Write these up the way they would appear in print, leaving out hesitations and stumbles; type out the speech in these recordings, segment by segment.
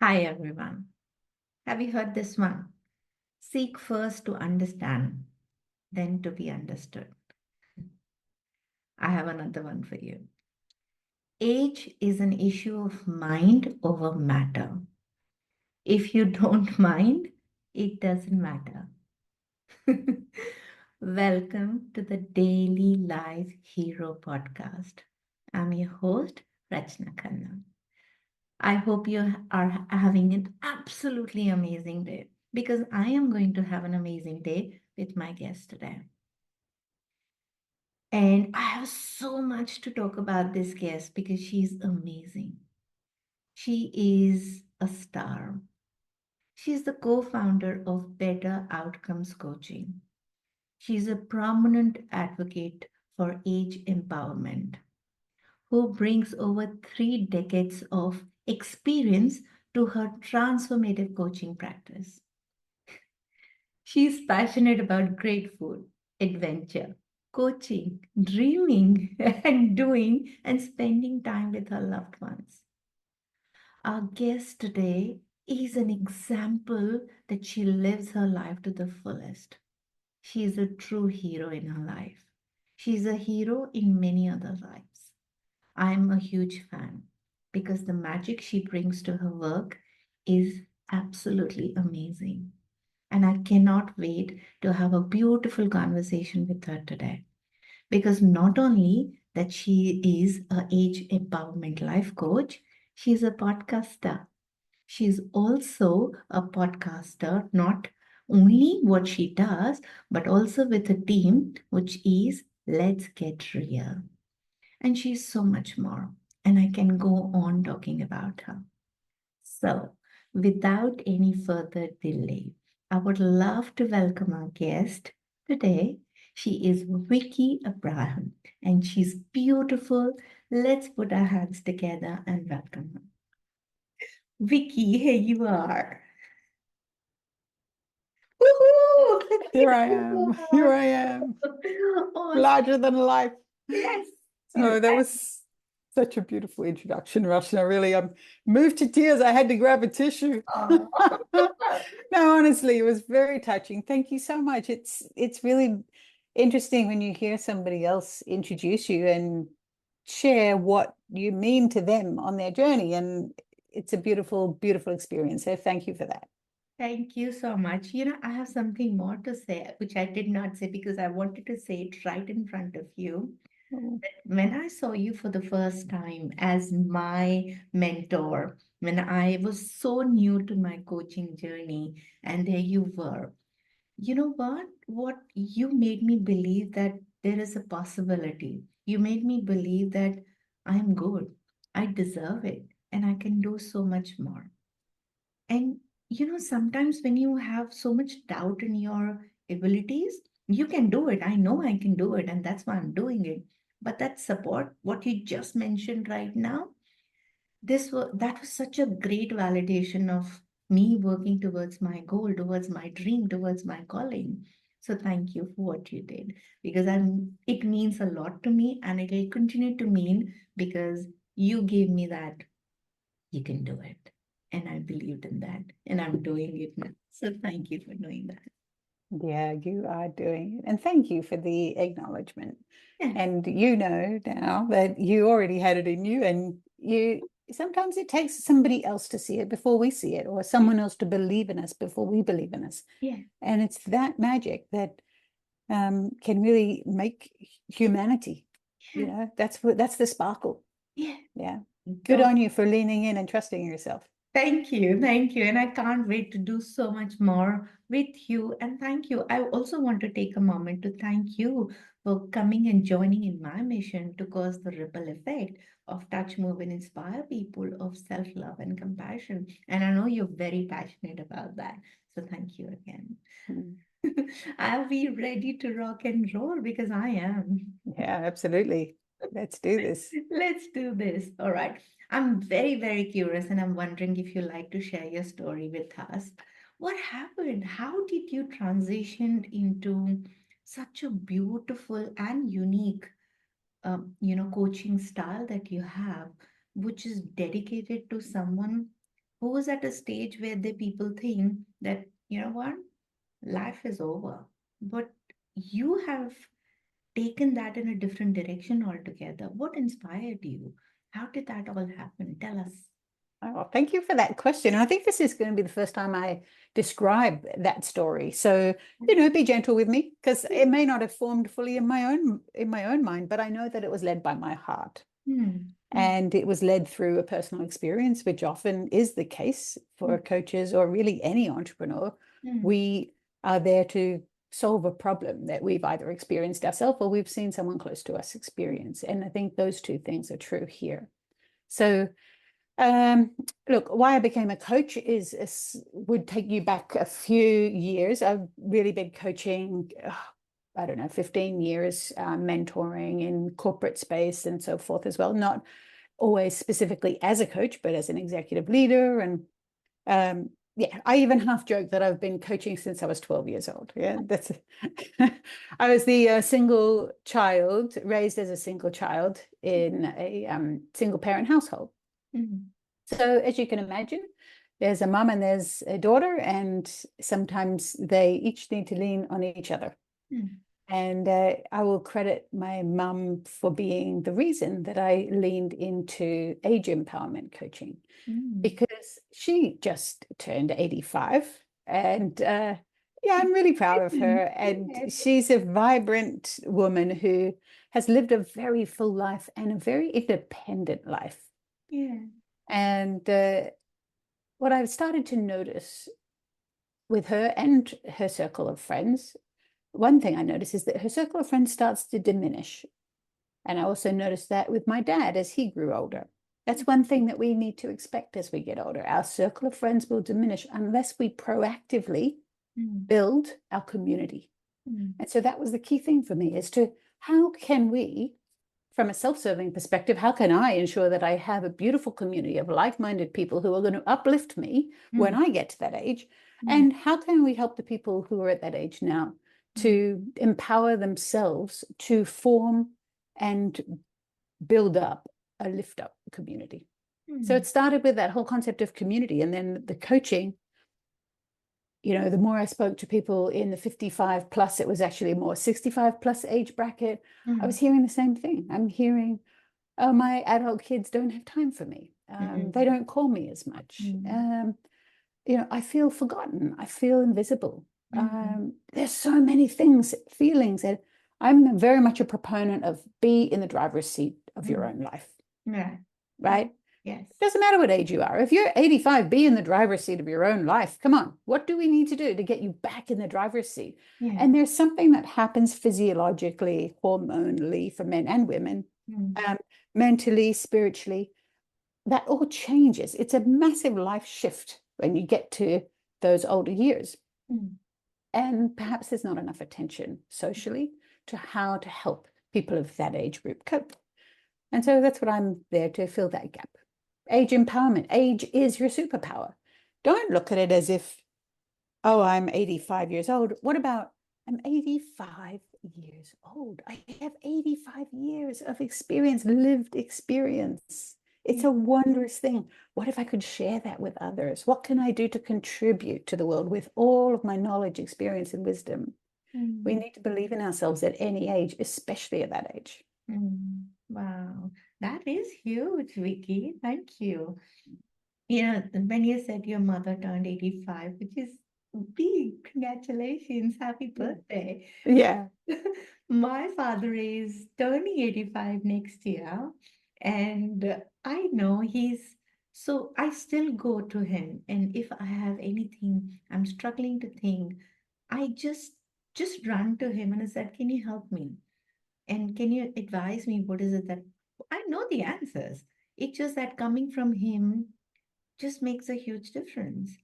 Hi, everyone. Have you heard this one? Seek first to understand, then to be understood. I have another one for you. Age is an issue of mind over matter. If you don't mind, it doesn't matter. Welcome to the Daily Life Hero podcast. I'm your host, Rachna Kannan. I hope you are having an absolutely amazing day because I am going to have an amazing day with my guest today. And I have so much to talk about this guest because she's amazing. She is a star. She's the co founder of Better Outcomes Coaching. She's a prominent advocate for age empowerment who brings over 3 decades of experience to her transformative coaching practice. She's passionate about great food, adventure, coaching, dreaming, and doing and spending time with her loved ones. Our guest today is an example that she lives her life to the fullest. She is a true hero in her life. She is a hero in many other lives. I'm a huge fan because the magic she brings to her work is absolutely amazing. And I cannot wait to have a beautiful conversation with her today. Because not only that she is a age empowerment life coach, she's a podcaster. She's also a podcaster, not only what she does, but also with a team, which is Let's Get Real. And she's so much more. And I can go on talking about her. So, without any further delay, I would love to welcome our guest today. She is Vicky Abraham and she's beautiful. Let's put our hands together and welcome her. Vicky, here you are. Woohoo! Here I am. Here I am. Oh, Larger than life. yes. Oh, that was such a beautiful introduction, Rachna. Really, I'm moved to tears. I had to grab a tissue. Oh. No, honestly, it was very touching. Thank you so much. It's really interesting when you hear somebody else introduce you and share what you mean to them on their journey. And it's a beautiful, beautiful experience. So thank you for that. Thank you so much. I have something more to say, which I did not say because I wanted to say it right in front of you. Oh, When I saw you for the first time as my mentor, when I was so new to my coaching journey, and there you were, you know what? What you made me believe that there is a possibility. You made me believe that I'm good, I deserve it, and I can do so much more. And sometimes when you have so much doubt in your abilities, you can do it. I know I can do it, and that's why I'm doing it. But that support, what you just mentioned right now, that was such a great validation of me working towards my goal, towards my dream, towards my calling. So thank you for what you did because it means a lot to me and it will continue to mean because you gave me that you can do it. And I believed in that and I'm doing it now. So thank you for doing that. yeah, you are doing it. And thank you for the acknowledgement. Yes. And you know now that you already had it in you, and you sometimes it takes somebody else to see it before we see it, or Yes. someone else to believe in us before we believe in us. Yes. And it's that magic that can really make humanity. You Yes. know, that's the sparkle. Yes. Yeah. Good Don't on you for leaning in and trusting yourself. Thank you. Thank you. And I can't wait to do so much more with you. And thank you. I also want to take a moment to thank you for coming and joining in my mission to cause the ripple effect of touch, move, and inspire people of self love and compassion. And I know you're very passionate about that. So thank you again. Mm. I'll be ready to rock and roll because I am. Yeah, absolutely. Let's do this. Let's do this. All right. I'm very, very curious, and I'm wondering if you like to share your story with us. What happened? How did you transition into such a beautiful and unique, coaching style that you have, which is dedicated to someone who's at a stage where the people think that, you know what, life is over. But you have taken that in a different direction altogether. What inspired you? How did that all happen? Tell us. Oh, thank you for that question. And I think this is going to be the first time I describe that story. So, be gentle with me because it may not have formed fully in my own mind, but I know that it was led by my heart. Mm, mm, And it was led through a personal experience, which often is the case for coaches or really any entrepreneur. mm, We are there to solve a problem that we've either experienced ourselves or we've seen someone close to us experience. And I think those two things are true here. So, look, why I became a coach would take you back a few years. I've really been coaching, I don't know, 15 years, mentoring in corporate space and so forth as well. Not always specifically as a coach, but as an executive leader. And yeah, I even half joke that I've been coaching since I was 12 years old. Yeah, that's I was the single child, raised as a single child in a single parent household. mm, So as you can imagine, there's a mum and there's a daughter, and sometimes they each need to lean on each other. mm, And I will credit my mum for being the reason that I leaned into age empowerment coaching, mm. because she just turned 85. And yeah, I'm really proud of her. And Yes. she's a vibrant woman who has lived a very full life and a very independent life. Yeah. And what I've started to notice with her and her circle of friends, one thing I notice is that her circle of friends starts to diminish. And I also noticed that with my dad as he grew older. That's one thing that we need to expect as we get older. Our circle of friends will diminish unless we proactively Mm, build our community. mm, And so that was the key thing for me, as to how can we, from a self-serving perspective, how can I ensure that I have a beautiful community of like-minded people who are going to uplift me when mm, I get to that age? mm, And how can we help the people who are at that age now mm, to empower themselves to form and build up a lift up community? So mm, it started with that whole concept of community, and then the coaching. The more I spoke to people in the 55 plus, it was actually more 65 plus age bracket. I was mm, hearing the same thing. I'm hearing, oh, my adult kids don't have time for me. They mm, don't call me as much. mm, I feel forgotten. I feel invisible. mm, There's so many things, feelings, and I'm very much a proponent of be in the driver's seat of your mm. own life, Yeah. Yeah. right? Yes. Doesn't matter what age you are. If you're 85, be in the driver's seat of your own life. Come on. What do we need to do to get you back in the driver's seat? Yeah. And there's something that happens physiologically, hormonally for men and women, Mm, um, mentally, spiritually, that all changes. It's a massive life shift when you get to those older years. mm, And perhaps there's not enough attention socially to how to help people of that age group cope. And so that's what I'm there to fill that gap. Age empowerment. Age is your superpower. Don't look at it as if, oh, I'm 85 years old. What about I'm 85 years old? I have 85 years of experience, lived experience. It's yeah. a wondrous thing. What if I could share that with others? What can I do to contribute to the world with all of my knowledge, experience, and wisdom? We Mm, need to believe in ourselves at any age, especially at that age. mm. Wow. That is huge, Vicky. Thank you. When you said your mother turned 85, which is big, congratulations, happy birthday. Yeah. My father is turning 85 next year, and I know so I still go to him, and if I have anything I'm struggling to think, I just run to him and I said, "Can you help me? And can you advise me what is it that I know the answers?" It's just that coming from him just makes a huge difference.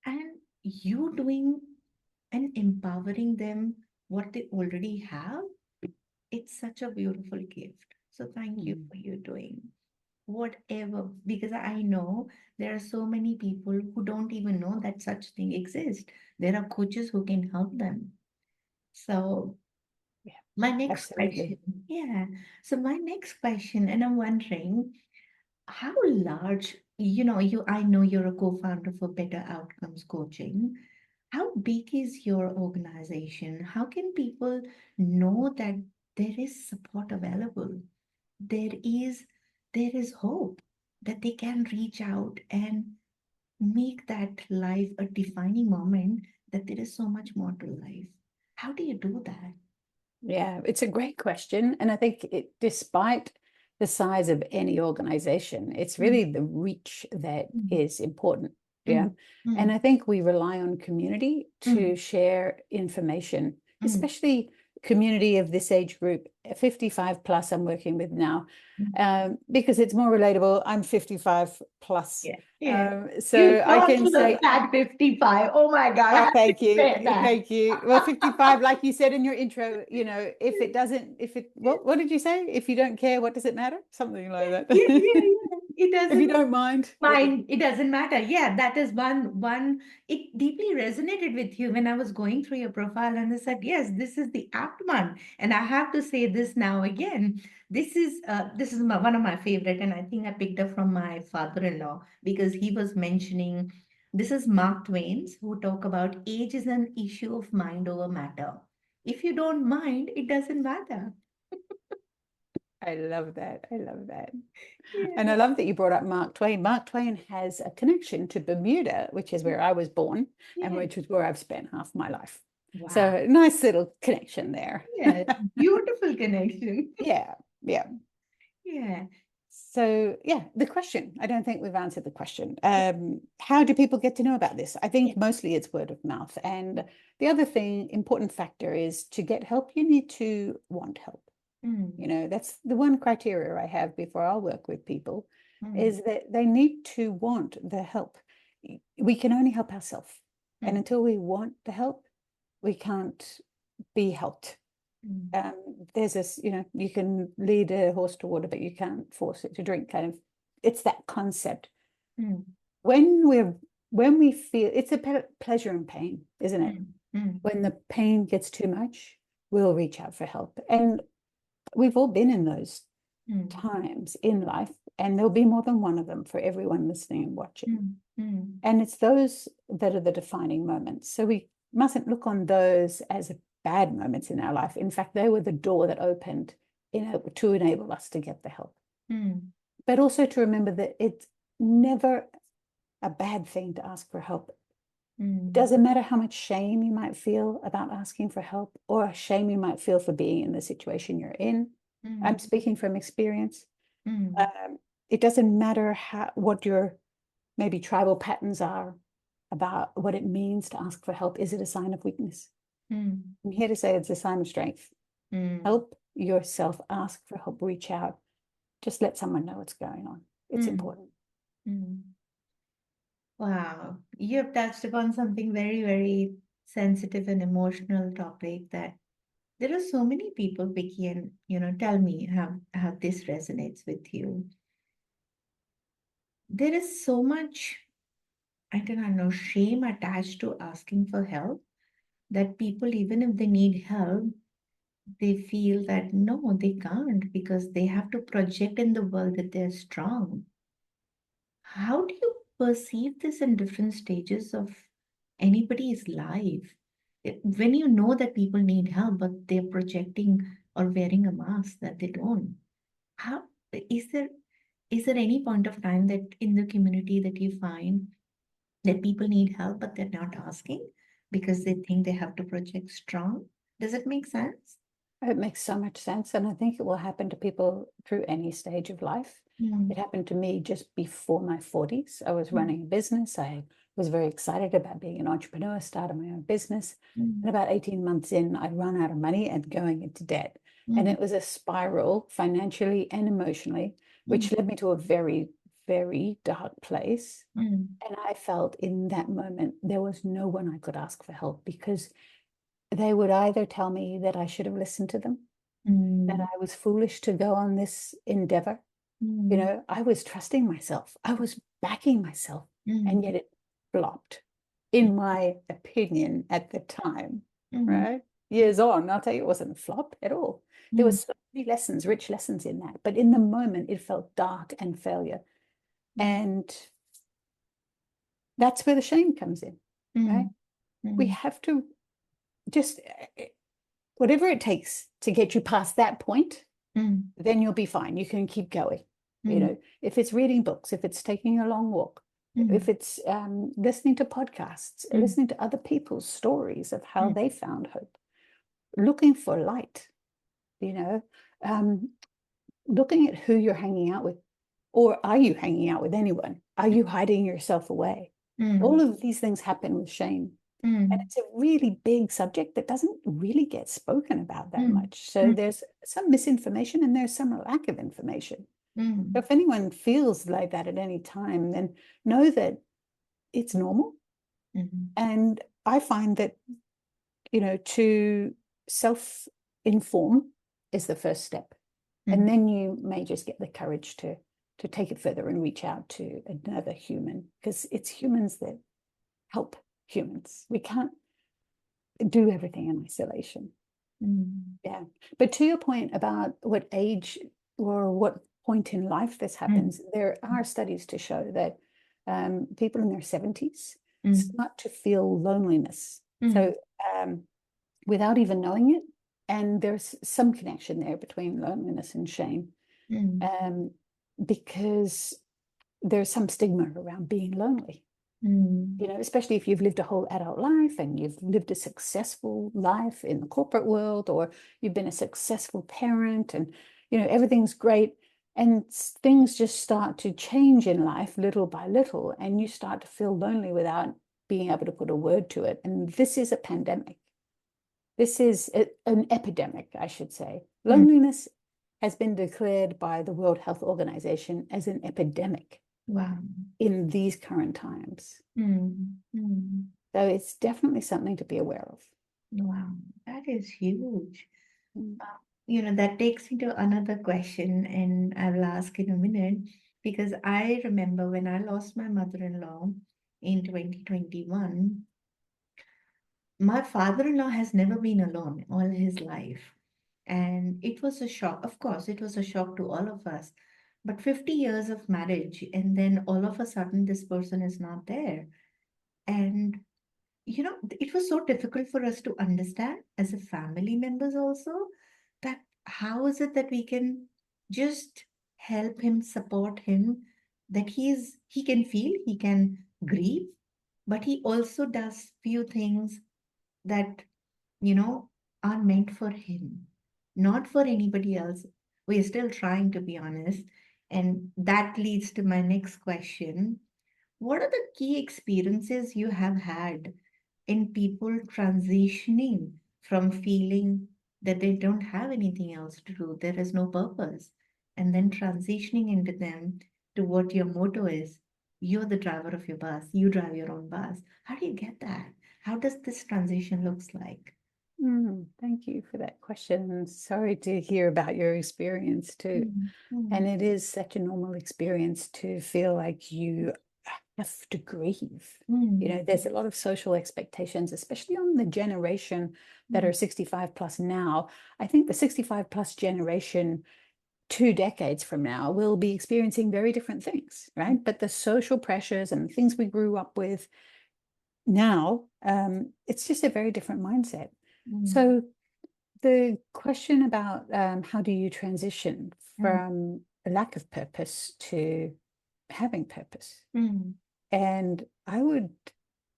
And you doing and empowering them what they already have, it's such a beautiful gift. So thank you Mm. for you doing whatever, because I know there are so many people who don't even know that such thing exists. There are coaches who can help them. So Yeah, my next question, absolutely. yeah. So my next question, and I'm wondering, how large, I know you're a co-founder for Better Outcomes Coaching. How big is your organization? How can people know that there is support available? There is there is hope that they can reach out and make that life a defining moment, that there is so much more to life. How do you do that? Yeah, it's a great question. And I think despite the size of any organization, it's Mm, really the reach that mm, is important. Yeah. mm, And mm, I think we rely on community to mm, share information, mm, especially community of this age group, 55 plus I'm working with now, mm. because it's more relatable. I'm 55 plus. Yeah, yeah. You So I don't can look say, at 55. Oh my God, I oh, have to thank you. say that. Thank you. Well, 55, like you said in your intro, what did you say? If you don't care, what does it matter? Something like that. Yeah, yeah, yeah. It If you doesn't don't mind. mind, it doesn't matter. Yeah, that is one. It deeply resonated with you when I was going through your profile, and I said, yes, this is the apt one. And I have to say this now again. This is one of my favorite, and I think I picked up from my father-in-law, because he was mentioning, this is Mark Twain's, who talk about age is an issue of mind over matter. If you don't mind, it doesn't matter. I love that. I love that. And Yeah, I love that you brought up Mark Twain. Mark Twain has a connection to Bermuda, which is where I was born and yeah. which is where I've spent half my life. Wow. So nice little connection there. Yeah, beautiful connection. Yeah, yeah. Yeah. So yeah, the question, I don't think we've answered the question. How do people get to know about this? I Yeah. think mostly it's word of mouth. And the other thing, important factor is to get help, you need to want help. Mm, That's the one criteria I have before I'll work with people, mm, is that they need to want the help. We can only help ourselves. And mm, until we want the help, we can't be helped. mm, um, there's this, you can lead a horse to water, but you can't force it to drink, kind of. It's that concept. mm, When we feel it's a pleasure and pain, isn't it? mm, mm, When the pain gets too much, we'll reach out for help. And we've all been in those mm, times in life, and there'll be more than one of them for everyone listening and watching. mm, mm, And it's those that are the defining moments. So we mustn't look on those as bad moments in our life. In fact, they were the door that opened to enable us to get the help. mm, But also to remember that it's never a bad thing to ask for help. It mm, doesn't matter how much shame you might feel about asking for help, or shame you might feel for being in the situation you're in. I'm mm, speaking from experience. mm, Um, it doesn't matter what your maybe tribal patterns are about what it means to ask for help. Is it a sign of weakness? mm, I'm here to say it's a sign of strength. mm, Help yourself, ask for help, reach out, just let someone know what's going on. It's mm, important. mm. Wow, you have touched upon something very, very sensitive and emotional topic, that there are so many people, Vicky, and tell me how this resonates with you. There is so much, I don't know, shame attached to asking for help, that people, even if they need help, they feel that no, they can't, because they have to project in the world that they're strong. How do you perceive this in different stages of anybody's life? When you know that people need help, but they're projecting or wearing a mask that they don't. How is there is there any point of time that in the community that you find that people need help, but they're not asking because they think they have to project strong? Does it make sense? It makes so much sense. And I think it will happen to people through any stage of life. Mm, It happened to me just before my 40s. I was mm, running a business. I was very excited about being an entrepreneur, started my own business. mm, And about 18 months in, I'd run out of money and going into debt. And mm, it was a spiral financially and emotionally, mm, which led me to a very, very dark place. mm, And I felt in that moment there was no one I could ask for help, because they would either tell me that I should have listened to them, that mm, I was foolish to go on this endeavor. mm, I was trusting myself, I was backing myself, and mm, yet it flopped, in my opinion, at the time, mm, right? Years on, I'll tell you, it wasn't a flop at all. There mm, was so many lessons, rich lessons in that. But in the moment, it felt dark and failure. And that's where the shame comes in, right? We have to just, whatever it takes to get you past that point, then you'll be fine. You can keep going. You know, if it's reading books, if it's taking a long walk, if it's listening to podcasts, listening to other people's stories of how they found hope, looking for light, you know, looking at who you're hanging out with, or are you hanging out with anyone? Are you hiding yourself away? All of these things happen with shame. And it's a really big subject that doesn't really get spoken about that much. So there's some misinformation and there's some lack of information. So if anyone feels like that at any time, then know that it's normal. And I find that, you know, to self-inform is the first step. And then you may just get the courage to take it further and reach out to another human, because it's humans that help humans. We can't do everything in isolation. Yeah. But to your point about what age or what point in life this happens, there are studies to show that people in their 70s start to feel loneliness. So without even knowing it, and there's some connection there between loneliness and shame, because there's some stigma around being lonely. You know, especially if you've lived a whole adult life and you've lived a successful life in the corporate world, or you've been a successful parent and, you know, everything's great, and things just start to change in life little by little, and you start to feel lonely without being able to put a word to it. And this is a pandemic. This is an epidemic, I should say. Loneliness has been declared by the World Health Organization as an epidemic. Wow. In these current times. So it's definitely something to be aware of. Wow, that is huge. You know, that takes me to another question, and I will ask in a minute, because I remember when I lost my mother-in-law in 2021, my father-in-law has never been alone all his life. And it was a shock. Of course, it was a shock to all of us. But 50 years of marriage, and then all of a sudden, this person is not there. And, you know, it was so difficult for us to understand as a family members also, that how is it that we can just help him, support him, that he can feel, he can grieve, but he also does few things that, you know, are meant for him, not for anybody else. We're still trying, to be honest. And that leads to my next question. What are the key experiences you have had in people transitioning from feeling that they don't have anything else to do, there is no purpose, and then transitioning into them to what your motto is? You're the driver of your bus, you drive your own bus. How do you get that? How does this transition looks like? Thank you for that question. Sorry to hear about your experience too. And it is such a normal experience to feel like you have to grieve. You know, there's a lot of social expectations, especially on the generation that are 65 plus now. I think the 65 plus generation 2 decades from now will be experiencing very different things, right? But the social pressures and the things we grew up with now, it's just a very different mindset. So the question about how do you transition from a lack of purpose to having purpose? And I would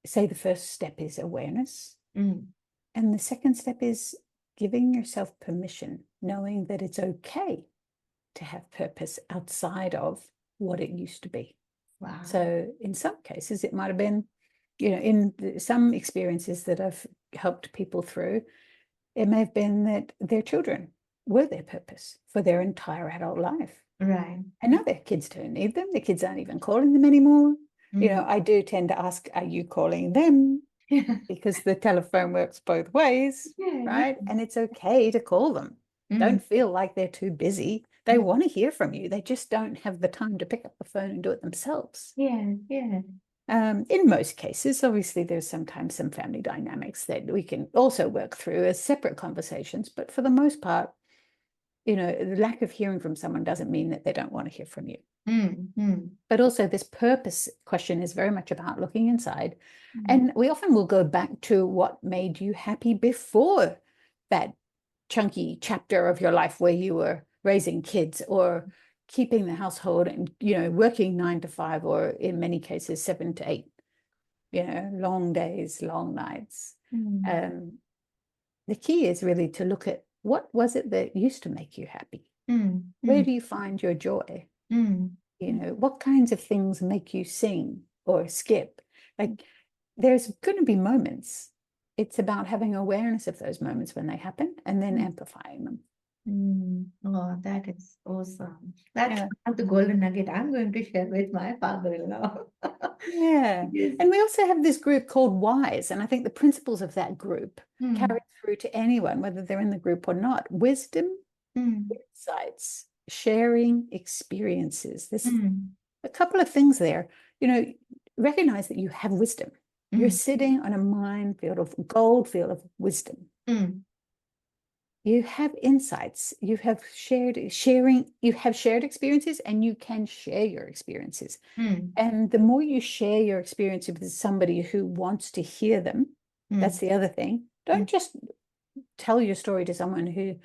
say the first step is awareness. And the second step is giving yourself permission, knowing that it's okay to have purpose outside of what it used to be. Wow. So in some cases, it might have been, you know, in some experiences that I've helped people through, it may have been that their children were their purpose for their entire adult life. Right. And now their kids don't need them. The kids aren't even calling them anymore. You know, I do tend to ask, are you calling them? Because the telephone works both ways, right? And it's okay to call them. Don't feel like they're too busy. They want to hear from you. They just don't have the time to pick up the phone and do it themselves. In most cases, obviously, there's sometimes some family dynamics that we can also work through as separate conversations. But for the most part, the lack of hearing from someone doesn't mean that they don't want to hear from you. Mm. But also this purpose question is very much about looking inside. Mm. And we often will go back to what made you happy before that chunky chapter of your life where you were raising kids or keeping the household and, working 9 to 5, or in many cases, 7 to 8, long days, long nights. Mm. The key is really to look at what was it that used to make you happy? Mm. Where Mm. do you find your joy? Mm. What kinds of things make you sing or skip? Like, there's going to be moments. It's about having awareness of those moments when they happen and then amplifying them. Oh, that is awesome. That's Yeah. one of the golden nugget I'm going to share with my father-in-law. Yeah. Yes. And we also have this group called WISE. And I think the principles of that group carry through to anyone, whether they're in the group or not. Wisdom, insights, sharing experiences. There's a couple of things there. Recognize that you have wisdom. You're sitting on a minefield of gold field of wisdom. You have insights. You have shared experiences, and you can share your experiences. And the more you share your experiences with somebody who wants to hear them, that's the other thing. Don't just tell your story to someone who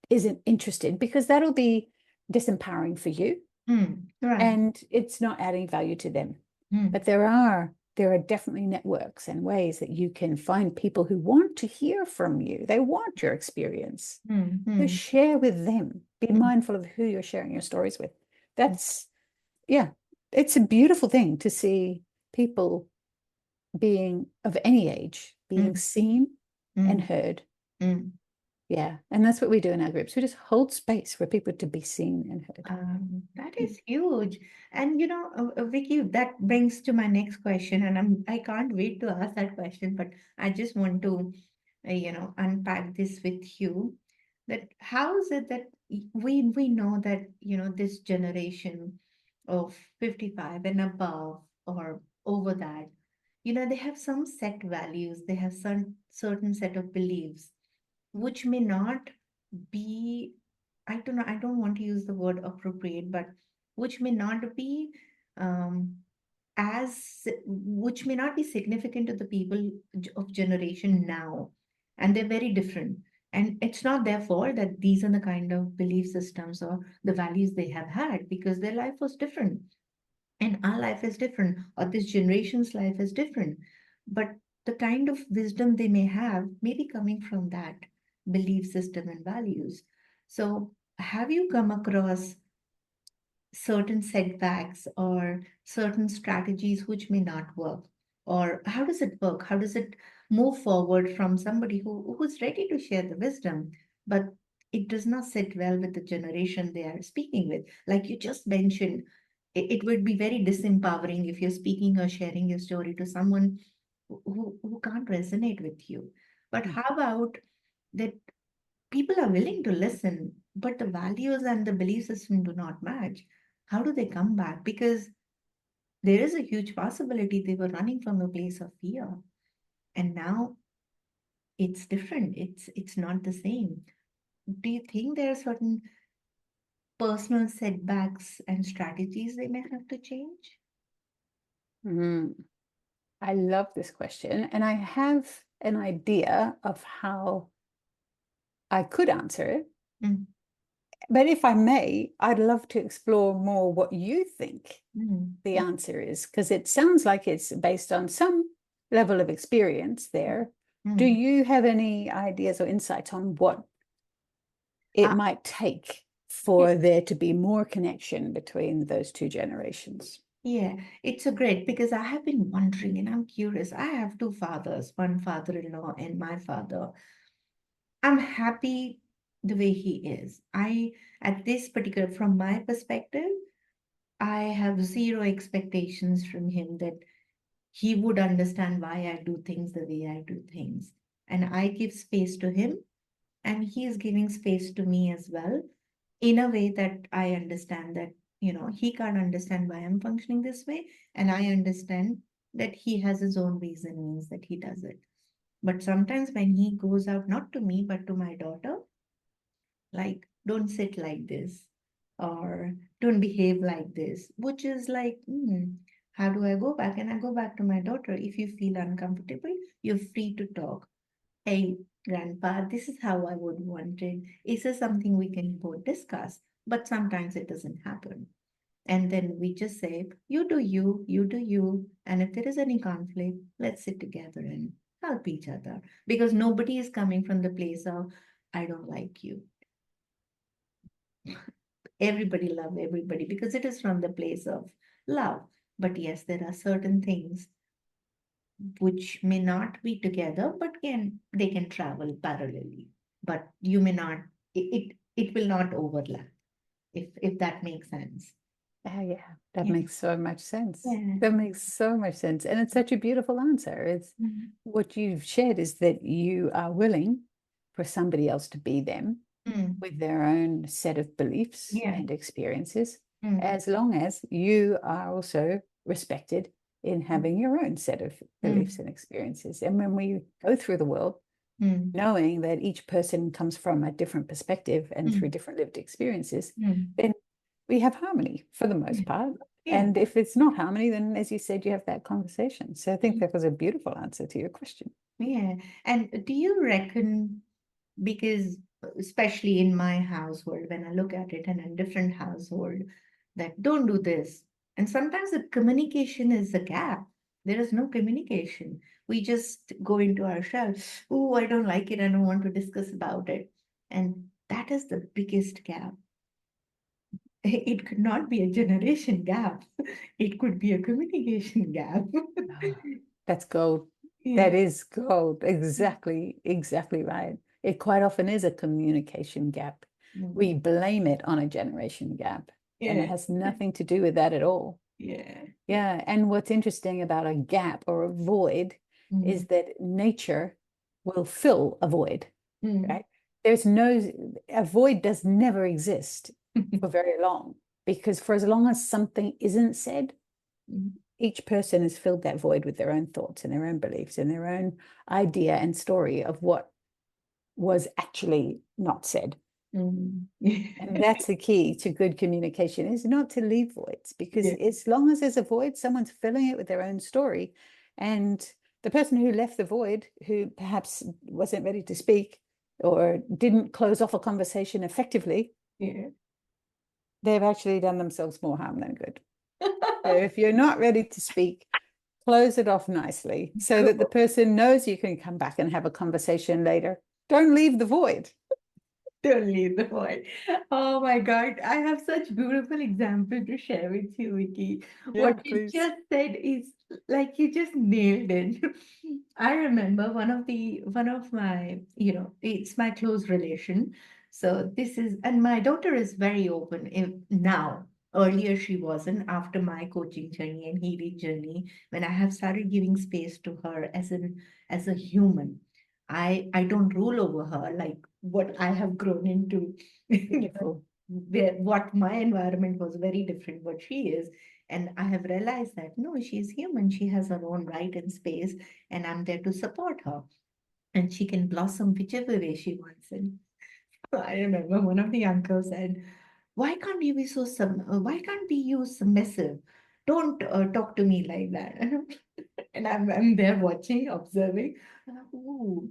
isn't interested, because that'll be disempowering for you. Right. And it's not adding value to them. But there are definitely networks and ways that you can find people who want to hear from you. They want your experience. So share with them. Be mindful of who you're sharing your stories with. It's a beautiful thing to see people being of any age, being seen and heard. Yeah. And that's what we do in our groups. We just hold space for people to be seen and heard. That is huge. And Vicky, that brings to my next question, and I can't wait to ask that question, but I just want to, unpack this with you. That how is it that we know that, this generation of 55 and above or over that, they have some set values, they have some certain set of beliefs, which may not be, I don't know, I don't want to use the word appropriate, but which may not be um, which may not be significant to the people of generation now. And they're very different. And it's not their fault that these are the kind of belief systems or the values they have had, because their life was different. And our life is different, or this generation's life is different. But the kind of wisdom they may have may be coming from that belief system and values. So, have you come across certain setbacks or certain strategies which may not work? Or how does it work? How does it move forward from somebody who's ready to share the wisdom, but it does not sit well with the generation they are speaking with? Like you just mentioned, it would be very disempowering if you're speaking or sharing your story to someone who can't resonate with you. But how about that people are willing to listen, but the values and the belief system do not match? How do they come back? Because there is a huge possibility they were running from a place of fear, and now it's different. It's not the same. Do you think there are certain personal setbacks and strategies they may have to change? Mm. I love this question. And I have an idea of how I could answer it. Mm. But if I may, I'd love to explore more what you think Mm. the answer is, because it sounds like it's based on some level of experience there. Do Mm. you have any ideas or insights on what it might take for there to be more connection between those two generations? Yeah, it's a great because I have been wondering and I'm curious. I have two fathers, one father-in-law and my father. I'm happy the way he is. At this particular, from my perspective, I have zero expectations from him that he would understand why I do things the way I do things. And I give space to him, and he is giving space to me as well, in a way that I understand that, he can't understand why I'm functioning this way. And I understand that he has his own ways and means that he does it. But sometimes when he goes out, not to me, but to my daughter, like don't sit like this, or don't behave like this, which is like, how do I go back? And I go back to my daughter. If you feel uncomfortable, you're free to talk. Hey, grandpa, this is how I would want it. Is this something we can both discuss? But sometimes it doesn't happen. And then we just say, you do you. And if there is any conflict, let's sit together and help each other. Because nobody is coming from the place of, I don't like you. Everybody love everybody because it is from the place of love. But yes, there are certain things which may not be together, but they can travel parallelly. But you may not, it will not overlap, if that makes sense. Oh, yeah, that Yeah. makes so much sense. Yeah. That makes so much sense. And it's such a beautiful answer. It's Mhm. what you've shared is that you are willing for somebody else to be them Mm. with their own set of beliefs Yeah. and experiences, Mm. as long as you are also respected in having your own set of beliefs Mm. and experiences. And when we go through the world, Mm. knowing that each person comes from a different perspective and through Mm. different lived experiences, Mm. then we have harmony for the Yeah. most part. Yeah. And if it's not harmony, then as you said, you have that conversation. So I think Mm. that was a beautiful answer to your question. Yeah. And do you reckon, because especially in my household, when I look at it and in different household, that don't do this. And sometimes the communication is a gap. There is no communication. We just go into our shell. Oh, I don't like it. I don't want to discuss about it. And that is the biggest gap. It could not be a generation gap. It could be a communication gap. Ah, that's gold. Yeah. That is gold. Exactly, exactly right. It quite often is a communication gap. Mm. We blame it on a generation gap, and it Yeah. has nothing to do with that at all. Yeah. Yeah. And what's interesting about a gap or a void Mm. is that nature will fill a void, Mm. right? There's no, a void does never exist for very long because for as long as something isn't said, Mm. each person has filled that void with their own thoughts and their own beliefs and their own idea and story of what was actually not said. Mm. And that's the key to good communication is not to leave voids because Yeah. as long as there's a void, someone's filling it with their own story. And the person who left the void, who perhaps wasn't ready to speak or didn't close off a conversation effectively, Yeah. they've actually done themselves more harm than good. So if you're not ready to speak, close it off nicely so that the Cool. person knows you can come back and have a conversation later. Don't leave the void. Don't leave the void. Oh my God. I have such beautiful example to share with you, Vicky. Yeah, What you please. just said is like you just nailed it. I remember one of my, it's my close relation. So this is, and my daughter is very open now. Earlier she wasn't. After my coaching journey and healing journey, when I have started giving space to her as a human. I don't rule over her like what I have grown into. Beautiful. What my environment was very different what she is. And I have realized that no, she's human. She has her own right and space, and I'm there to support her. And she can blossom whichever way she wants. And I remember one of the uncles said, "Why can't you be why can't be you submissive? Don't talk to me like that." And I'm there watching, observing. And ooh,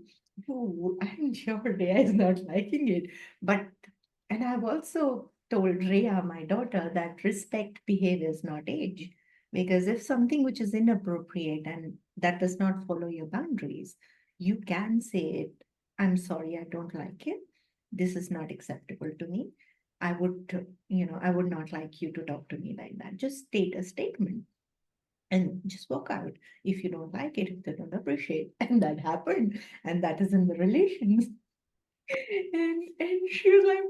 ooh, I'm sure Rhea is not liking it. But, and I've also told Rhea, my daughter, that respect behavior is not age. Because if something which is inappropriate and that does not follow your boundaries, you can say it. I'm sorry, I don't like it. This is not acceptable to me. I would not like you to talk to me like that. Just state a statement and just walk out if you don't like it, if they don't appreciate. And that happened, and that is in the relations. And she was like,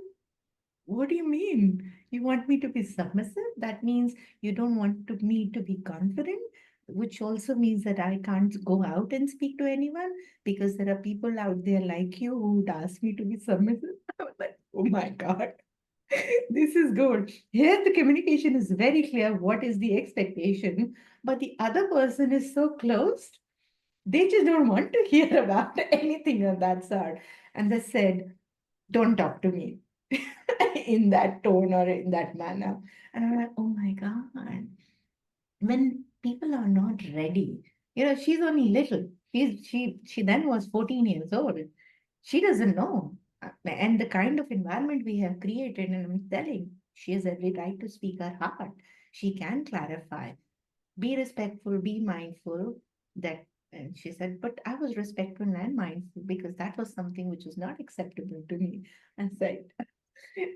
what do you mean? You want me to be submissive? That means you don't want me to be confident, which also means that I can't go out and speak to anyone because there are people out there like you who would ask me to be submissive. I was like, oh my God. This is good. Here, the communication is very clear what is the expectation, but the other person is so closed, they just don't want to hear about anything of that sort. And they said, don't talk to me. in that tone or in that manner. And I'm like, oh my God, when people are not ready, she's only little. She then was 14 years old. She doesn't know. And the kind of environment we have created, and I'm telling, she has every right to speak her heart. She can clarify, be respectful, be mindful. That, and she said, but I was respectful and mindful because that was something which was not acceptable to me. I said,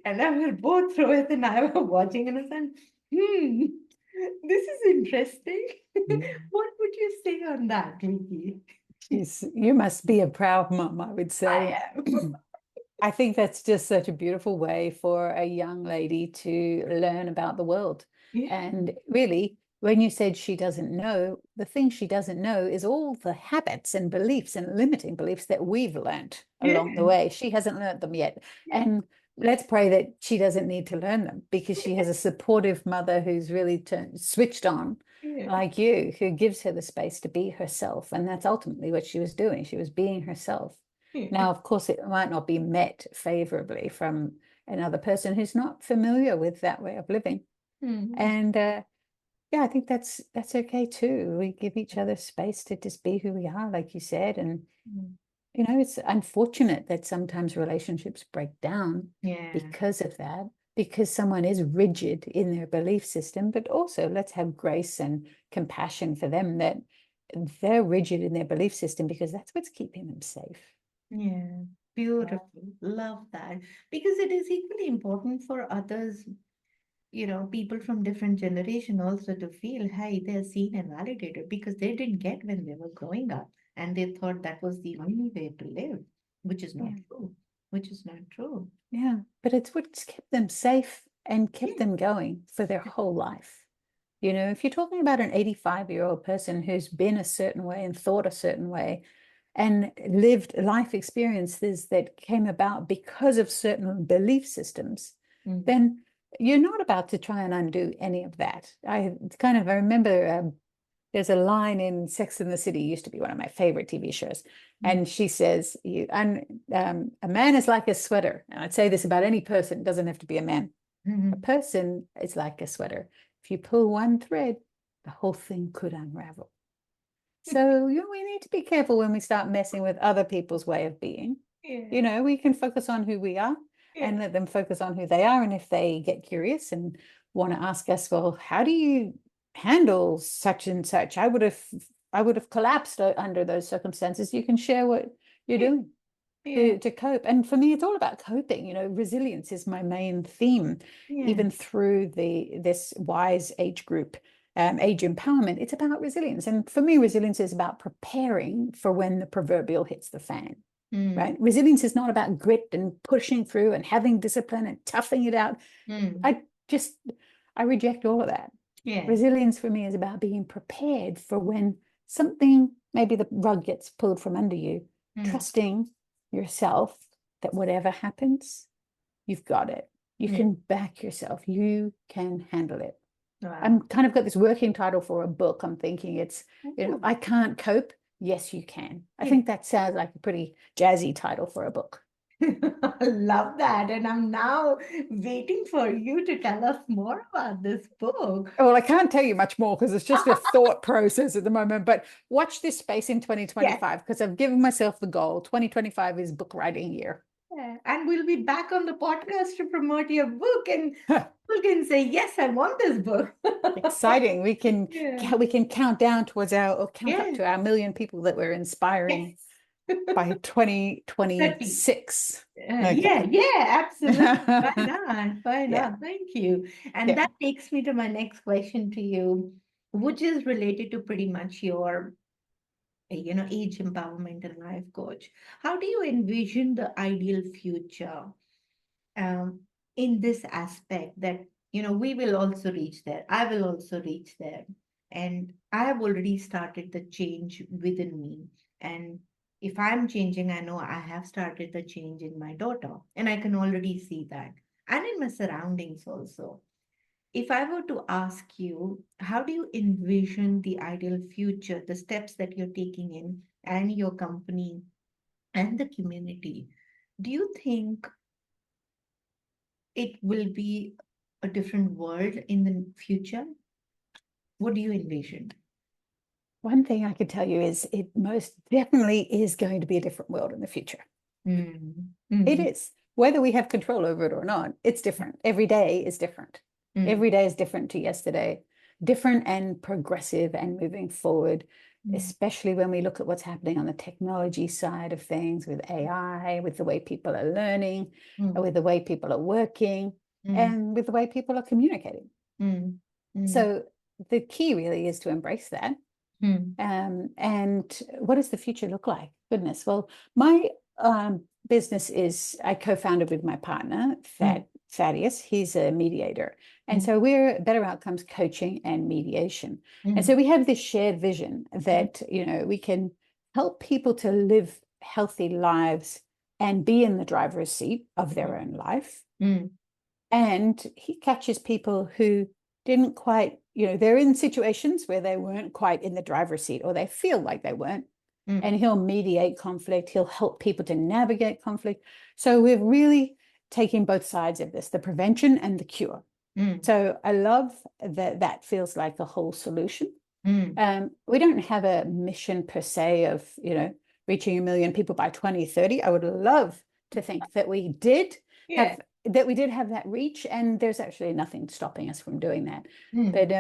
and I will both through it, and I were watching and I said, hmm, this is interesting. What would you say on that, Vicky? You must be a proud mum, I would say. I am. I think that's just such a beautiful way for a young lady to learn about the world. Yeah, And really, when you said she doesn't know, the thing she doesn't know is all the habits and beliefs and limiting beliefs that we've learned along the yeah, way. She hasn't learned them yet. yeah, And let's pray that she doesn't need to learn them because she has a supportive mother who's really switched on, yeah, like you, who gives her the space to be herself. And that's ultimately what she was doing. She was being herself. yeah. Now, of course, it might not be met favorably from another person who's not familiar with that way of living. Mm, And yeah, I think that's okay too. We give each other space to just be who we are, like you said. And mm. it's unfortunate that sometimes relationships break down Yeah, because of that, because someone is rigid in their belief system. But also, let's have grace and compassion for them that they're rigid in their belief system because that's what's keeping them safe. yeah. Yeah. Beautiful. Love that. Because it is equally important for others, people from different generation also to feel, hey, they're seen and validated because they didn't get when they were growing up and they thought that was the only way to live, which is not Yeah. true. Which is not true. Yeah, but it's what's kept them safe and kept Yeah. them going for their whole life. If you're talking about an 85-year-old person who's been a certain way and thought a certain way and lived life experiences that came about because of certain belief systems, Mm. then you're not about to try and undo any of that. I remember there's a line in Sex and the City, used to be one of my favorite TV shows. Mm. And she says, a man is like a sweater. And I'd say this about any person, it doesn't have to be a man. A Mhm. person is like a sweater. If you pull one thread, the whole thing could unravel. So, we need to be careful when we start messing with other people's way of being. Yeah. We can focus on who we are Yeah. and let them focus on who they are. And if they get curious and want to ask us, well, how do you handle such and such? I would have collapsed under those circumstances. You can share what you're Yeah. doing Yeah. to cope. And for me, it's all about coping. Resilience is my main theme, Yeah. even through this wise age group, age empowerment. It's about resilience. And for me, resilience is about preparing for when the proverbial hits the fan. Mm. Right? Resilience is not about grit and pushing through and having discipline and toughing it out. Mm. I just I reject all of that. Yeah. Resilience for me is about being prepared for when something, maybe the rug gets pulled from under you, Mm. trusting yourself that whatever happens, you've got it. You Yeah. can back yourself. You can handle it. I'm Wow. kind of got this working title for a book. I'm thinking it's, Ooh. I can't cope. Yes, you can. I Yeah. think that sounds like a pretty jazzy title for a book. I love that. And I'm now waiting for you to tell us more about this book. Well, I can't tell you much more because it's just a thought process at the moment. But watch this space in Yes. 2025 because I've given myself the goal. 2025 is book writing year. Yeah. And we'll be back on the podcast to promote your book, and people can say, yes, I want this book. Exciting. We can Yeah. we can count down towards our or count up Yes. to our million people that we're inspiring Yes. by 30. 2026. Yeah, Okay. yeah, absolutely. Why not? Why Yeah. not? Thank you. And Yeah. that takes me to my next question to you, which is related to pretty much your, age empowerment and life coach. How do you envision the ideal future um, in this aspect that, we will also reach there. I will also reach there. And I have already started the change within me. And if I'm changing, I know I have started the change in my daughter, and I can already see that. And in my surroundings also. If I were to ask you, how do you envision the ideal future, the steps that you're taking in and your company and the community? Do you think it will be a different world in the future? What do you envision? One thing I could tell you is it most definitely is going to be a different world in the future. Mm, It mm, is. Whether we have control over it or not, it's different. Every day is different. mm, Every day is different to yesterday, different and progressive and moving forward, mm, especially when we look at what's happening on the technology side of things with AI, with the way people are learning, mm, with the way people are working, mm, and with the way people are communicating. mm, mm, So the key really is to embrace that. mm, And what does the future look like? Goodness. Well, my business is I co-founded with my partner, mm, Thaddeus. He's a mediator. And mm, so we're Better Outcomes Coaching and Mediation. And mm, so we have this shared vision mm, that, we can help people to live healthy lives and be in the driver's seat of their own life. mm, And he catches people who didn't quite, they're in situations where they weren't quite in the driver's seat or they feel like they weren't. mm, And he'll mediate conflict. He'll help people to navigate conflict. So we're really taking both sides of this, the prevention and the cure. mm, So I love that that feels like a whole solution. mm. We don't have a mission per se of, reaching 1 million people by 2030. I would love to think that we did Yeah. have that reach, and there's actually nothing stopping us from doing that. Mm, But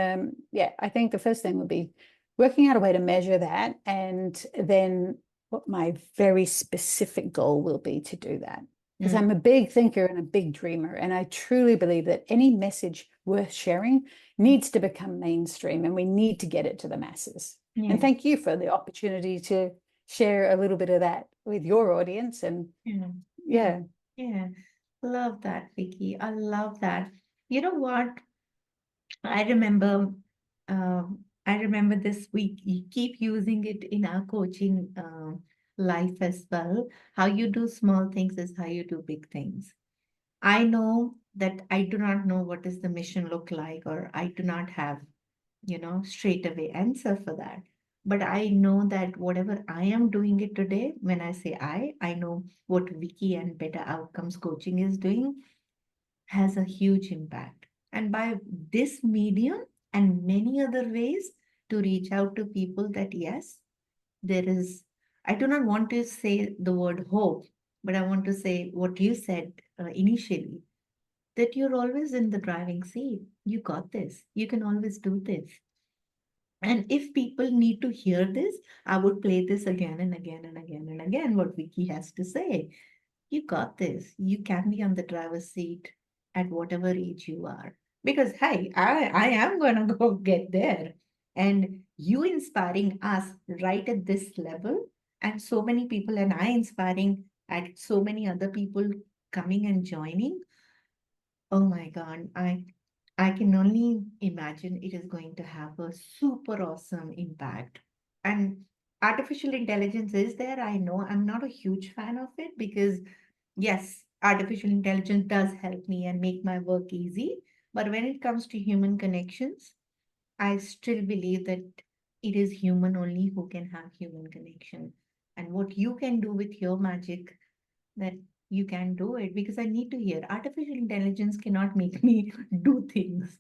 yeah, I think the first thing would be working out a way to measure that, and then what my very specific goal will be to do that. Because mm, I'm a big thinker and a big dreamer, and I truly believe that any message worth sharing needs to become mainstream, and we need to get it to the masses. And yeah. thank you for the opportunity to share a little bit of that with your audience. And Yeah. Yeah. yeah, Yeah. Love that, Vicky. I love that. You know what? I remember, I remember this week, you keep using it in our coaching life as well. How you do small things is how you do big things. I know that I do not know what does the mission look like, or I do not have, straight away answer for that. But I know that whatever I am doing it today, when I say I know what Vicky and Better Outcomes Coaching is doing has a huge impact. And by this medium and many other ways to reach out to people that yes, there is, I do not want to say the word hope, but I want to say what you said initially, that you're always in the driving seat. You got this. You can always do this. And if people need to hear this, I would play this again and again and again and again, what Vicky has to say. You got this. You can be on the driver's seat at whatever age you are. Because, hey, I am going to go get there. And you inspiring us right at this level, and so many people, and I inspiring at so many other people coming and joining. Oh my God, I can only imagine it is going to have a super awesome impact. And artificial intelligence is there. I know I'm not a huge fan of it because, yes, artificial intelligence does help me and make my work easy. But when it comes to human connections, I still believe that it is human only who can have human connection. And what you can do with your magic, that you can do it, because I need to hear artificial intelligence cannot make me do things.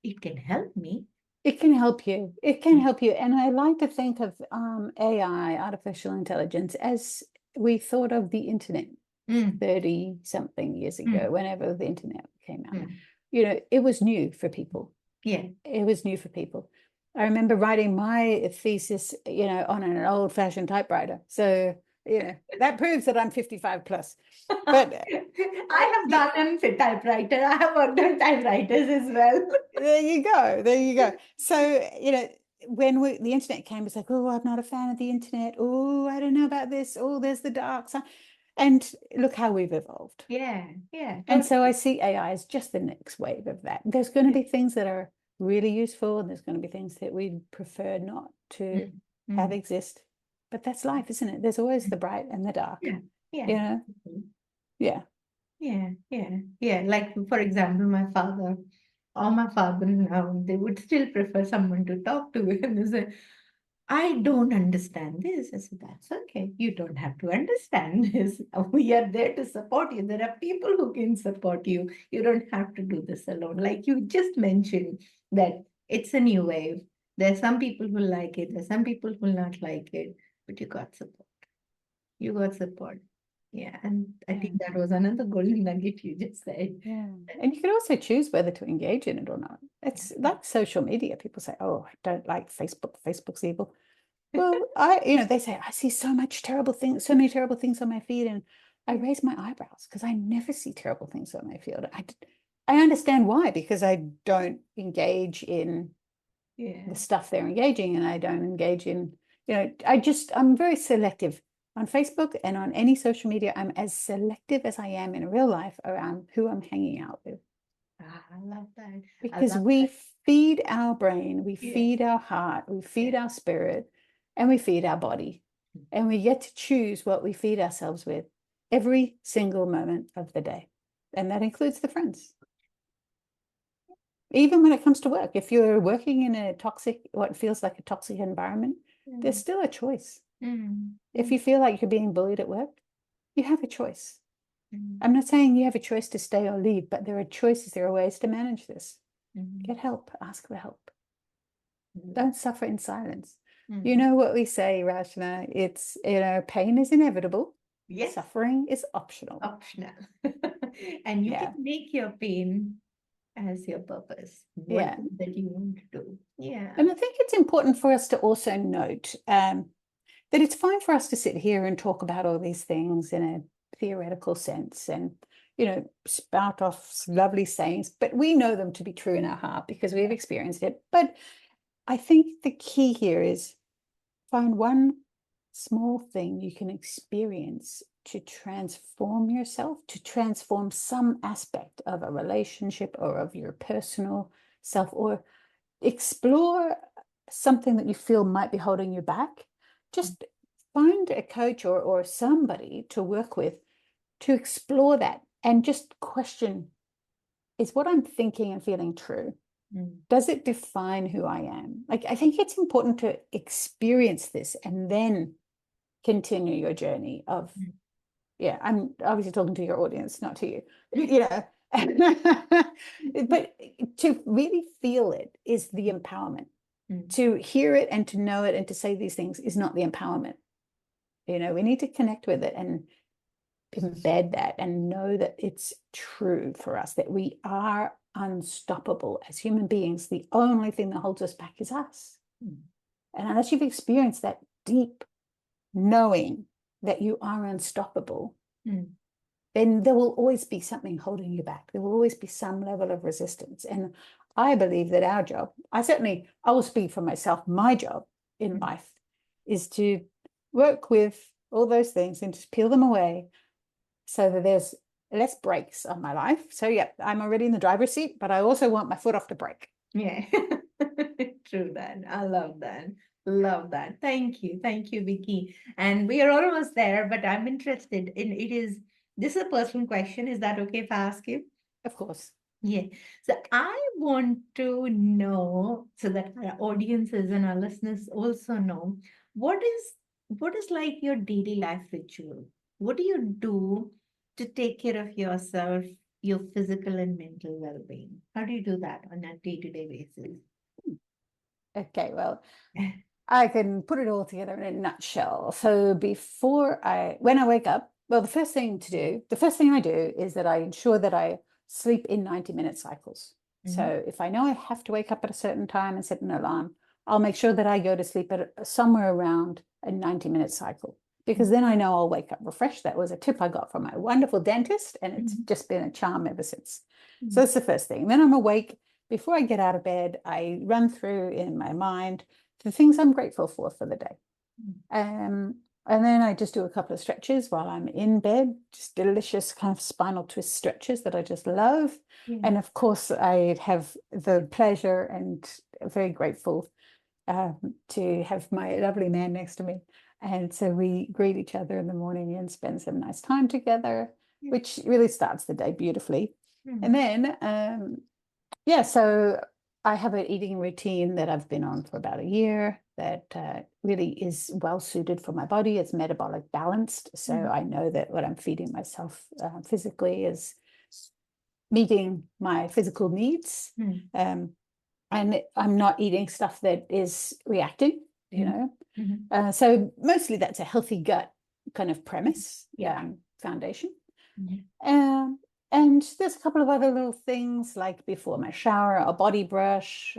It can help me. it can help you. It can help you. And I like to think of AI, artificial intelligence, as we thought of the internet Mm, 30 something years ago, mm, whenever the internet came out. mm. It was new for people. Yeah. It was new for people. I remember writing my thesis, on an old-fashioned typewriter. So, that proves that I'm 55 plus. But I have done on fit typewriter. I have worked on typewriters as well. there you go. There you go. So, when the internet came, it's like, oh, I'm not a fan of the internet. Oh, I don't know about this. Oh, there's the dark side. And look how we've evolved. Yeah, yeah, And so I totally. see AI as just the next wave of that. There's going to be things that are really useful, and there's going to be things that we'd prefer not to Mm, have mm, exist. But that's life, isn't it? There's always mm. the bright and the dark. Yeah, yeah, You know? mhm. Yeah. Yeah, yeah, yeah. Like, for example, my father or my father now, they would still prefer someone to talk to. And they say, I don't understand this. I said, that's okay. You don't have to understand this. We are there to support you. There are people who can support you. You don't have to do this alone. Like you just mentioned that it's a new wave. There are some people who like it. There are some people who will not like it, but you got support. You got support. Yeah. And I Yeah. think that was another golden nugget you just said. Yeah. And you can also choose whether to engage in it or not. It's like social media. People say, oh, I don't like Facebook. Facebook's evil. Well, they say, I see so much terrible things, so many terrible things on my feed. And I raise my eyebrows because I never see terrible things on my feed. I understand why, because I don't engage in Yeah. the stuff they're engaging in. I don't engage in, I'm very selective on Facebook and on any social media. I'm as selective as I am in real life around who I'm hanging out with. I love that. I Because love we that. feed our brain, we Yeah. feed our heart, we feed Yeah. our spirit, and we feed our body. And we get to choose what we feed ourselves with every single moment of the day. And that includes the friends. Even when it comes to work, if you're working in what feels like a toxic environment, there's Mm. still a choice. Mm. If Mm. you feel like you're being bullied at work, you have a choice. Mm. I'm not saying you have a choice to stay or leave, but there are choices, there are ways to manage this. Mm. Get help, ask for help. Mm. Don't suffer in silence. You Mm. know what we say, Rachna? It's, pain is inevitable. Yes, Suffering is optional. optional. And you Yeah. can make your pain as your purpose. What Yeah. is it that you want to do? Yeah. And I think it's important for us to also note that it's fine for us to sit here and talk about all these things in a theoretical sense and, spout off lovely sayings, but we know them to be true in our heart because we've experienced it. But I think the key here is find one small thing you can experience to transform yourself, to transform some aspect of a relationship or of your personal self, or explore something that you feel might be holding you back. Just find a coach or somebody to work with to explore that and just question, is what I'm thinking and feeling true? Mm. Does it define who I am? Like, I think it's important to experience this and then continue your journey of, Mm. yeah, I'm obviously talking to your audience, not to you, but to really feel it is the empowerment. Mm. To hear it and to know it and to say these things is not the empowerment. We need to connect with it and embed that and know that it's true for us, that we are unstoppable as human beings. The only thing that holds us back is us. Mm. And unless you've experienced that deep knowing that you are unstoppable, Mm. then there will always be something holding you back. There will always be some level of resistance. And I believe that our job, I will speak for myself, my job in Mm. life is to work with all those things and just peel them away so that there's less brakes on my life. So yeah, I'm already in the driver's seat, but I also want my foot off the brake. Yeah. True that. I love that. Love that. Thank you. Thank you, Vicky. And we are almost there, but I'm interested in this is a personal question. Is that okay if I ask you? Of course. Yeah. So I want to know so that our audiences and our listeners also know what is what is like your daily life ritual? What do you do to take care of yourself, your physical and mental well-being? How do you do that on a day-to-day basis? Okay, well, I can put it all together in a nutshell. So when I wake up, well, the first thing I do is that I ensure that I sleep in 90-minute cycles. Mhm. So if I know I have to wake up at a certain time and set an alarm, I'll make sure that I go to sleep at somewhere around a 90-minute cycle, because then I know I'll wake up refreshed. That was a tip I got from my wonderful dentist, and it's Mhm. just been a charm ever since. Mhm. So that's the first thing. Then I'm awake. Before I get out of bed, I run through in my mind the things I'm grateful for the day. And then I just do a couple of stretches while I'm in bed, just delicious kind of spinal twist stretches that I just love. Yeah. And of course, I have the pleasure and very grateful to have my lovely man next to me. And so we greet each other in the morning and spend some nice time together, Yeah. which really starts the day beautifully. Mhm. And then yeah, so I have an eating routine that I've been on for about a year that really is well suited for my body. It's metabolic balanced. So I know that what I'm feeding myself physically is meeting my physical needs. And I'm not eating stuff that is reacting, you know. So mostly that's a healthy gut kind of premise, foundation. And there's a couple of other little things, like before my shower, a body brush.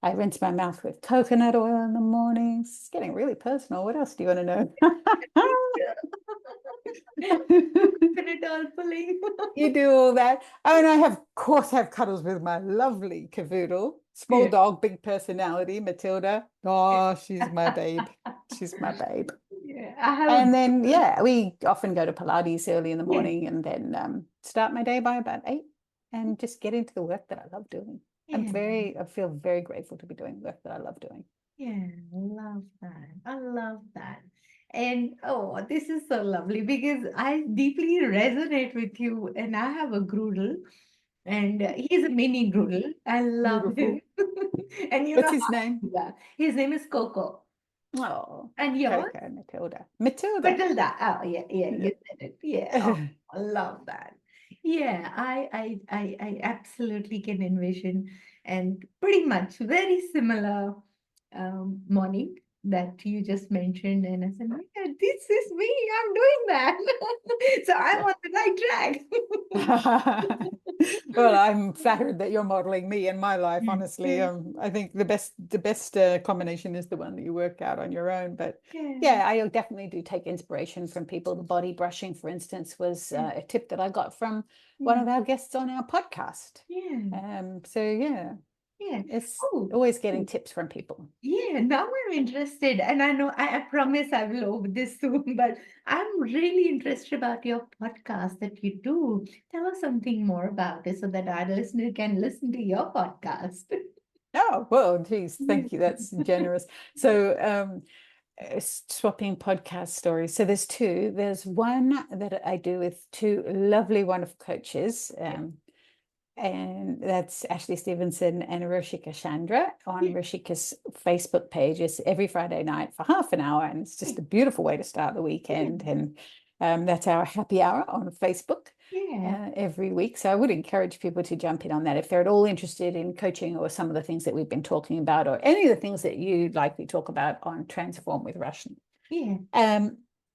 I rinse my mouth with coconut oil in the mornings. It's getting really personal. What else do you want to know? Coconut oil pulling. You do all that. Oh, and I have, of course, have cuddles with my lovely cavoodle, small dog, big personality, Matilda. Oh, she's my babe. She's my babe. I have And then, we often go to Pilates early in the morning and then start my day by about 8 and just get into the work that I love doing. I feel very grateful to be doing work that I love doing. Yeah, I love that. I love that. And oh, this is so lovely because I deeply resonate with you. And I have a groodle, and he's a mini groodle. I love him. Beautiful. And you What's know his how, name? his name is Coco. Oh, And yours? Coco, Matilda. Matilda. Matilda. Oh, yeah, you said it. Yeah. Oh, I love that. Yeah, I absolutely can envision, and pretty much very similar morning that you just mentioned. And I said, yeah, this is me. I'm doing that. So I'm on the right track. Well, I'm flattered that you're modeling me in my life, honestly. Yeah, I think the best combination is the one that you work out on your own. But yeah, I definitely do take inspiration from people. The body brushing, for instance, was a tip that I got from one yeah, of our guests on our podcast. yeah, So yeah. it's Oh, always getting tips from people. yeah, now I'm interested, and I know I promise I will over this soon, but I'm really interested about your podcast that you do. Tell us something more about it so that our listener can listen to your podcast. Oh, well, geez, Yeah. thank you. That's generous. So, swapping podcast stories. So there's two. There's one that I do with two lovely, wonderful coaches. And that's Ashley Stevenson and Rachna Kannan on Yeah, Rashika's Facebook page. It's every Friday night for half an hour, and it's just a beautiful way to start the yeah, weekend. And that's our happy hour on Facebook yeah, every week. So I would encourage people to jump in on that if they're at all interested in coaching or some of the things that we've been talking about, or any of the things that you'd like me to talk about on Transform with Rashna. yeah.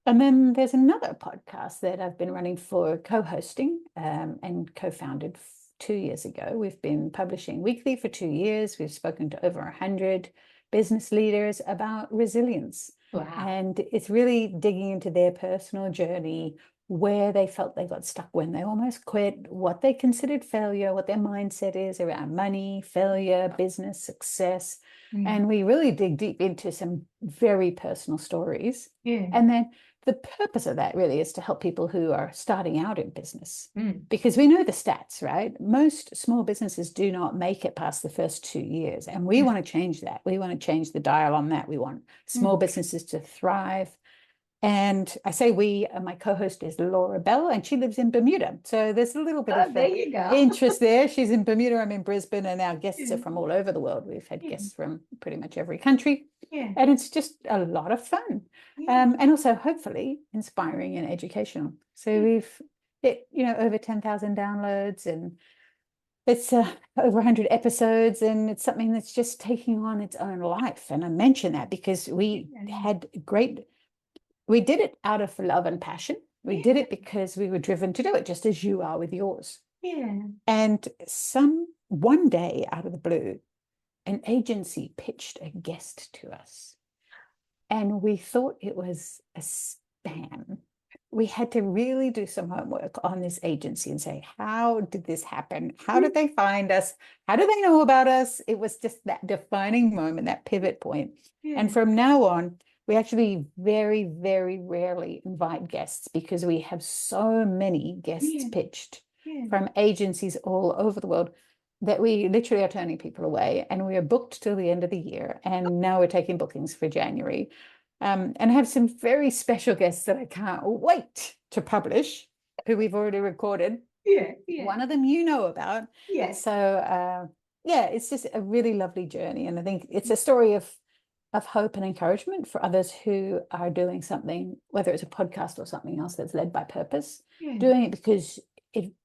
And then there's another podcast that I've been running for co-hosting and co-founded 2 years ago. We've been publishing weekly for 2 years. We've spoken to over 100 business leaders about resilience. Wow. And it's really digging into their personal journey, where they felt they got stuck when they almost quit, what they considered failure, what their mindset is around money, failure, business, success. And we really dig deep into some very personal stories. Yeah. And then the purpose of that really is to help people who are starting out in business, Mm. because we know the stats, right? Most small businesses do not make it past the first 2 years. And we want to change that. We want to change the dial on that. We want small businesses to thrive. And I say we, my co-host is Laura Bell, and she lives in Bermuda. So there's a little bit Oh, of there you go. interest there. She's in Bermuda, I'm in Brisbane, and our guests Yeah. are from all over the world. We've had Yeah. guests from pretty much every country. Yeah. And it's just a lot of fun. Yeah. And also hopefully inspiring and educational. So we've hit, over 10,000 downloads, and it's over 100 episodes, and it's something that's just taking on its own life. And I mention that because we did it out of love and passion. We did it because we were driven to do it, just as you are with yours. Yeah. And one day out of the blue, an agency pitched a guest to us, and we thought it was a spam. We had to really do some homework on this agency and say, how did this happen? How did they find us? How do they know about us? It was just that defining moment, that pivot point. Yeah. And from now on, we actually very, very rarely invite guests, because we have so many guests pitched from agencies all over the world that we literally are turning people away. And we are booked till the end of the year. And now we're taking bookings for January. And have some very special guests that I can't wait to publish, who we've already recorded. Yeah. One of them you know about. Yes. So it's just a really lovely journey. And I think it's a story of of hope and encouragement for others who are doing something, whether it's a podcast or something else that's led by purpose, Yeah. doing it because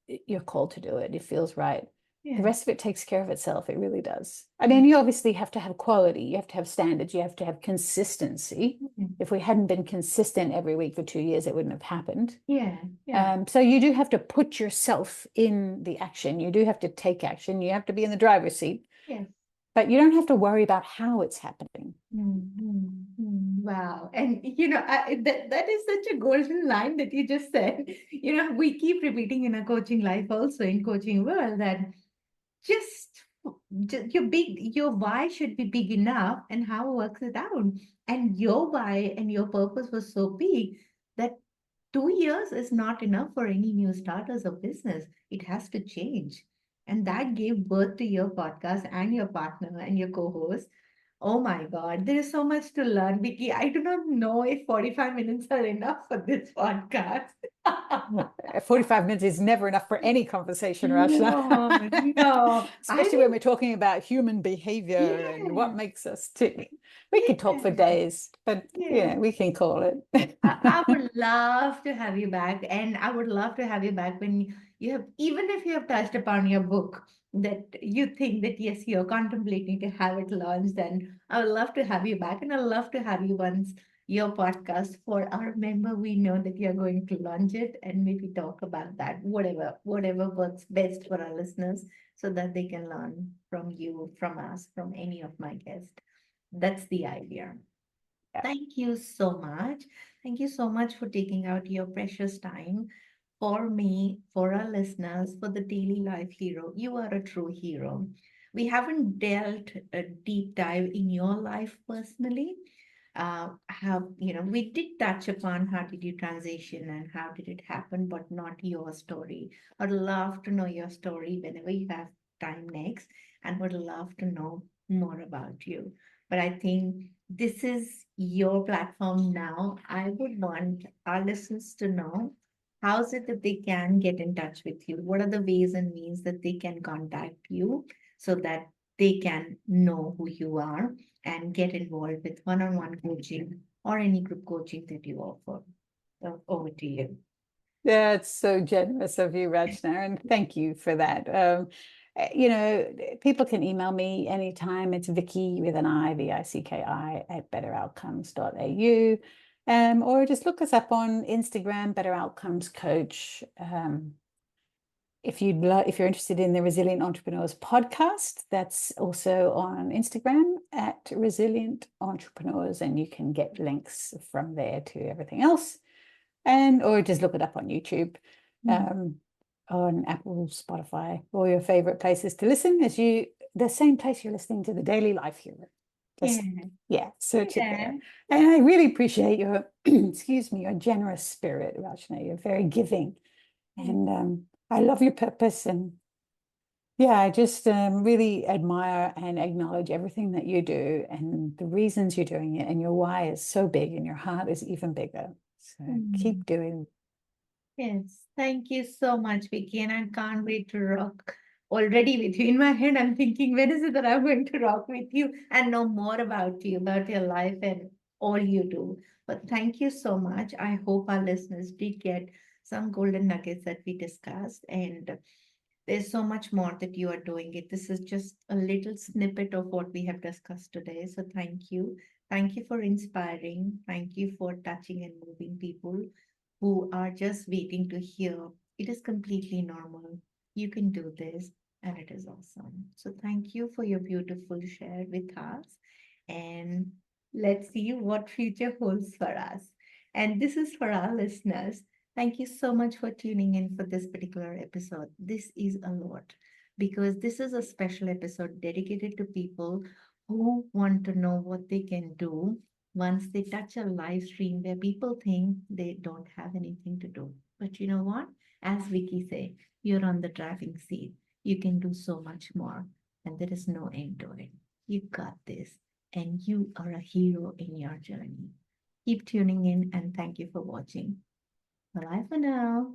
you're called to do it. It feels right. The Yeah. rest of it takes care of itself. It really does. I mean, you obviously have to have quality. You have to have standards. You have to have consistency. Yeah. If we hadn't been consistent every week for 2 years, it wouldn't have happened. Yeah. Yeah. So you do have to put yourself in the action. You do have to take action. You have to be in the driver's seat, Yes. but you don't have to worry about how it's happening. Wow. And that is such a golden line that you just said. We keep repeating in a coaching life, also in coaching world, that just, just your why should be big enough, and how works it out. And your why and your purpose was so big that 2 years is not enough for any new starters of business. It has to change. And that gave birth to your podcast and your partner and your co-host. Oh my God, there is so much to learn, Vicky. I do not know if 45 minutes are enough for this podcast. 45 minutes is never enough for any conversation, Rachna. No, no. I Especially when think, we're talking about human behavior and what yeah, makes us tick. We could talk for yeah, days, but yeah. we can call it. I would love to have you back, and I would love to have you back when you have, even if you have touched upon your book that you think that yes, you're contemplating to have it launched, then I would love to have you back, and I'd love to have you once your podcast for our member. We know that you're going to launch it, and maybe talk about that, whatever works best for our listeners, so that they can learn from you, from us, from any of my guests. That's the idea. Yeah. Thank you so much. Thank you so much for taking out your precious time for me, for our listeners, for the daily life hero. You are a true hero. We haven't dealt a deep dive in your life personally. How, we did touch upon how did you transition and how did it happen, but not your story. I'd love to know your story whenever you have time next, and would love to know more about you. But I think this is your platform now. I would want our listeners to know how is it that they can get in touch with you? What are the ways and means that they can contact you so that they can know who you are and get involved with one-on-one coaching or any group coaching that you offer? So over to you. That's so generous of you, Rachna, and thank you for that. People can email me anytime. It's Vicky with an I, Vicki, at betteroutcomes.au. Or just look us up on Instagram, Better Outcomes Coach. If you're interested in the Resilient Entrepreneurs podcast, that's also on Instagram at Resilient Entrepreneurs, and you can get links from there to everything else. Or just look it up on YouTube, on Apple, Spotify, all your favorite places to listen, the same place you're listening to the Daily Life Hero. Just, search it there. And I really appreciate your, excuse me, your generous spirit, Rachna. You're very giving. And I love your purpose. And I just really admire and acknowledge everything that you do and the reasons you're doing it. And your why is so big and your heart is even bigger. So keep doing. Yes, thank you so much, Vicky. And I can't wait to rock already with you. In my head, I'm thinking, when is it that I'm going to rock with you and know more about you, about your life and all you do? But thank you so much. I hope our listeners did get some golden nuggets that we discussed. And there's so much more that you are doing it. This is just a little snippet of what we have discussed today. So thank you. Thank you for inspiring. Thank you for touching and moving people who are just waiting to hear. It is completely normal. You can do this, and it is awesome. So thank you for your beautiful share with us. And let's see what future holds for us. And this is for our listeners. Thank you so much for tuning in for this particular episode. This is a lot because this is a special episode dedicated to people who want to know what they can do once they touch a live stream where people think they don't have anything to do. But you know what? As Vicky said, you're on the driving seat. You can do so much more, and there is no end to it. You got this, and you are a hero in your journey. Keep tuning in, and thank you for watching. Bye for now.